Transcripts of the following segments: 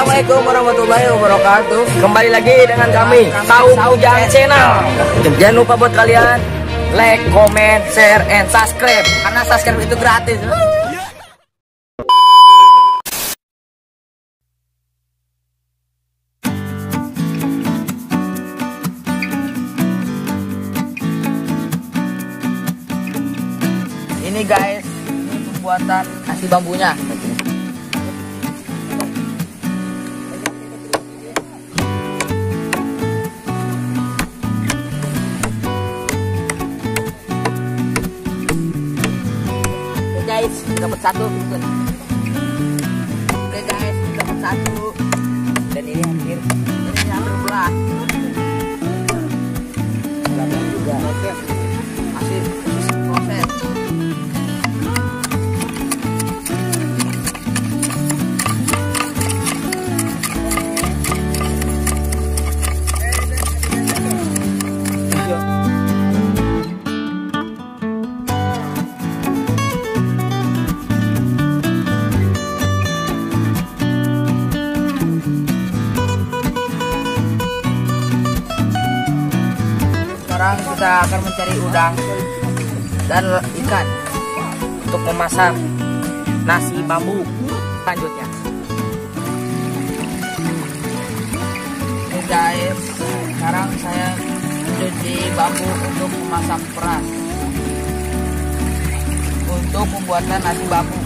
Assalamualaikum warahmatullahi wabarakatuh. Kembali lagi dengan kami Tahu Bujang Channel. Jangan lupa buat kalian like, comment, share, and subscribe. Karena subscribe itu gratis. Ini guys, ini pembuatan nasi bambunya. Guys, dapat satu. Oke guys, dapat satu. Dan ini hampir belah. Belah juga. Masih proses. Sekarang kita akan mencari udang dan ikan untuk memasak nasi bambu selanjutnya. Oke guys, sekarang saya mencuci bambu untuk memasak beras untuk pembuatan nasi bambu.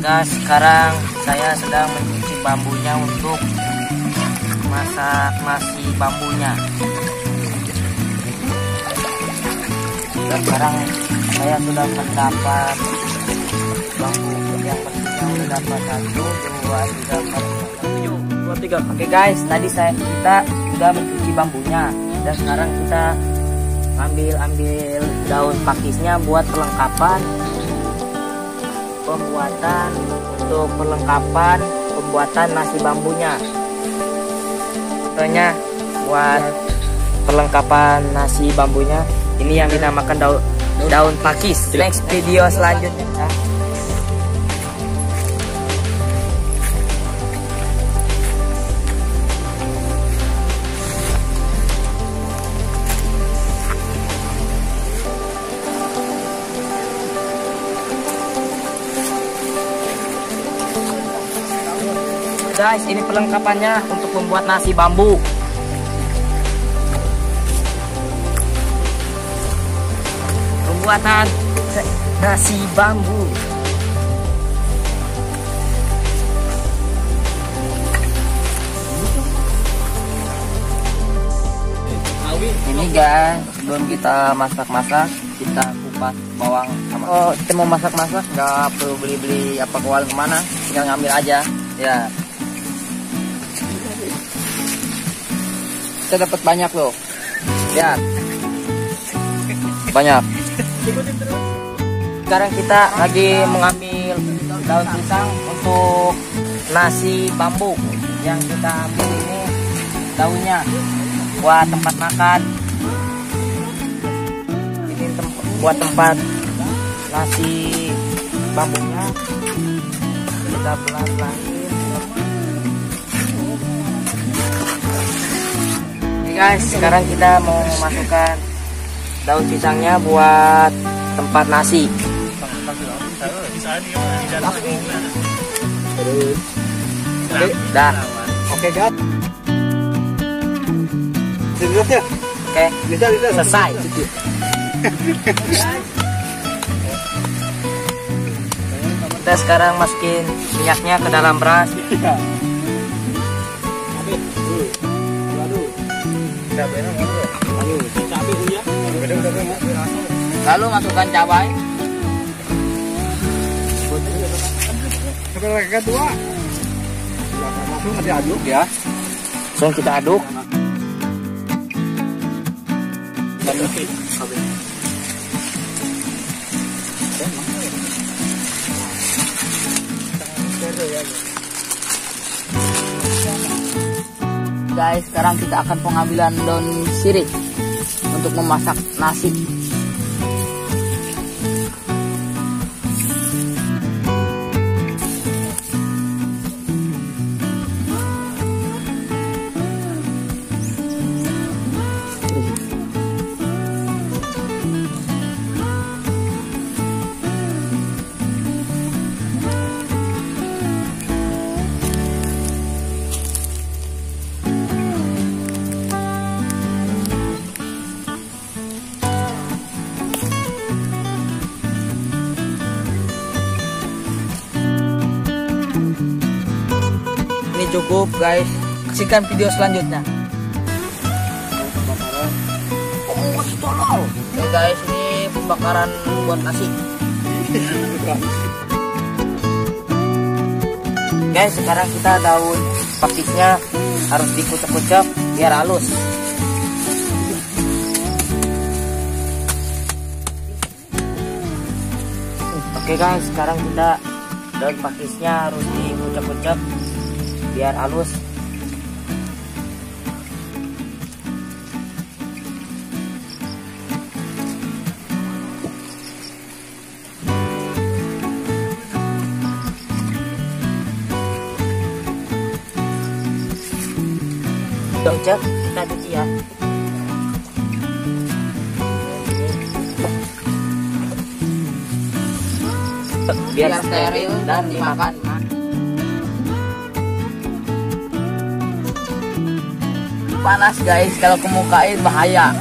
Guys, sekarang saya sedang mencuci bambunya untuk masak nasi bambunya. Dan sekarang saya sudah mendapat bambu yang pertama, sudah dapat 1, 2, 3, 4, 5, 6, 7, 2, 3. Oke guys, tadi kita sudah mencuci bambunya dan sekarang kita ambil daun pakisnya buat perlengkapan pembuatan nasi bambunya. Contohnya buat perlengkapan nasi bambunya ini yang dinamakan daun pakis. Next video selanjutnya ya. Guys, ini perlengkapannya untuk membuat nasi bambu. Pembuatan nasi bambu. Ini guys, sebelum kita masak-masak, kita kupas bawang sama. Oh, kita mau masak-masak nggak perlu beli apa ke warung kemana, tinggal ngambil aja. Ya. Kita dapat banyak loh. Ya. Banyak. Sekarang kita lagi mengambil daun pisang untuk nasi bambu. Yang kita ambil ini daunnya buat tempat makan. Ini buat tempat nasi bambunya. Kita pelan-pelan. Guys, sekarang kita mau memasukkan daun pisangnya buat tempat nasi. Dah. Oke guys. Oke, selesai. Kita sekarang masukin minyaknya ke dalam beras. Lalu masukkan cabai. Kedua. Langsung diaduk ya. Langsung kita aduk. Guys, sekarang kita akan pengambilan daun sirih untuk memasak nasi. Ini cukup guys, saksikan video selanjutnya. Masih tolol. Oke guys, ini pembakaran buat nasi. Guys, sekarang kita daun pakisnya harus dikucek-kucek biar halus. Oke guys, sekarang kita daun pakisnya harus dikucek-kucek biar halus. Kucek, kita cuci ya. Biar steril dan dimakan. Panas guys, kalau kemukain bahaya.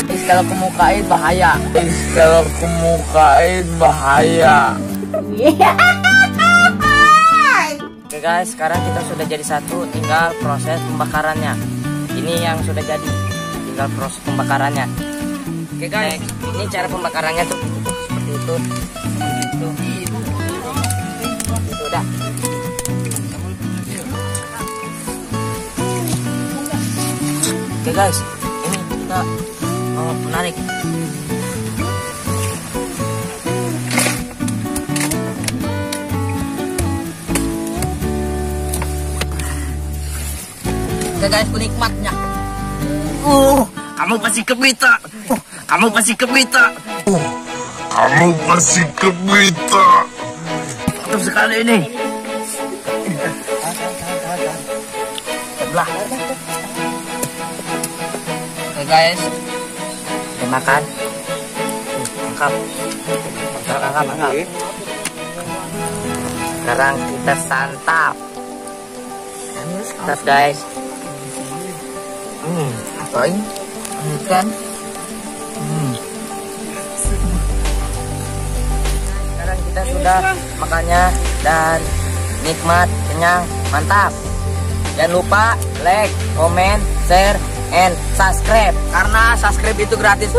Guys, kalau kemukain bahaya. Guys, kalau kemukain bahaya. Oke guys, sekarang kita sudah jadi satu, tinggal proses pembakarannya. Ini yang sudah jadi, tinggal proses pembakarannya. Oke guys, ini cara pembakarannya tuh seperti itu. Itu udah. Oke guys, ini kita mau menarik. Oke guys, penikmatnya. Kamu pasti kebita. Kamu pasti kebita. Kamu pasti kebita. Mantap sekali ini. Sebelah. Oke guys, kita makan. Angkat. Angkat. Sekarang kita santap. Tas guys. Apa ini? Ikan. Sekarang kita sudah makannya dan nikmat, kenyang, mantap. Jangan lupa like, comment, share, and subscribe. Karena subscribe itu gratis.